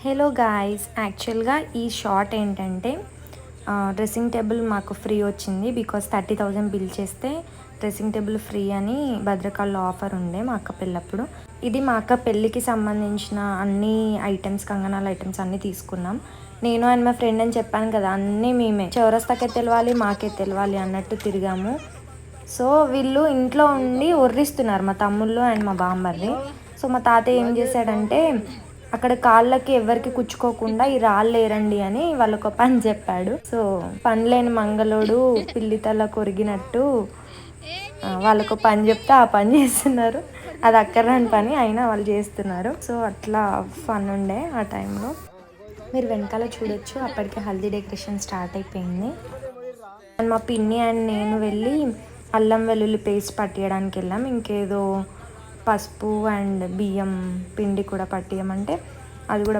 Hello guys, యాక్చువల్గా ఈ short ఏంటంటే డ్రెస్సింగ్ టేబుల్ మాకు ఫ్రీ వచ్చింది. బికాస్ 30,000 బిల్ చేస్తే డ్రెస్సింగ్ టేబుల్ ఫ్రీ అని భద్రకాల్లో ఆఫర్ ఉండే మా అక్క పెళ్ళప్పుడు. ఇది మా అక్క పెళ్ళికి సంబంధించిన అన్ని ఐటమ్స్, కంగనాల ఐటమ్స్ అన్నీ తీసుకున్నాం. నేను అండ్ మా ఫ్రెండ్ అని చెప్పాను కదా, అన్నీ మేమే చౌరస్తాకే తెలవాలి, మాకే తెలవాలి అన్నట్టు తిరిగాము. సో వీళ్ళు ఇంట్లో ఉండి ఒర్రిస్తున్నారు, మా తమ్ముళ్ళు అండ్ మా బామ్మర్ది. సో మా తాతయ్య ఏం చేశాడంటే, అక్కడ కాళ్ళకి ఎవరికి కుచ్చుకోకుండా ఈ రాళ్ళు ఏరండి అని వాళ్ళకు పని చెప్పాడు. సో పనిలేని మంగళోడు పిల్లి తల కొరిగినట్టు వాళ్ళకు పని చెప్తే ఆ పని చేస్తున్నారు. అది అక్కర్రాని పని అయినా వాళ్ళు చేస్తున్నారు. సో అట్లా ఫన్ ఉండే ఆ టైంలో. మీరు వెనకాల చూడొచ్చు, అప్పటికే హల్దీ డెకరేషన్ స్టార్ట్ అయిపోయింది. అండ్ మా పిన్ని అండ్ నేను వెళ్ళి అల్లం వెల్లుల్లి పేస్ట్ పట్టియడానికి వెళ్ళాం. ఇంకేదో పసుపు అండ్ బియ్యం పిండి కూడా పట్టియమంటే అది కూడా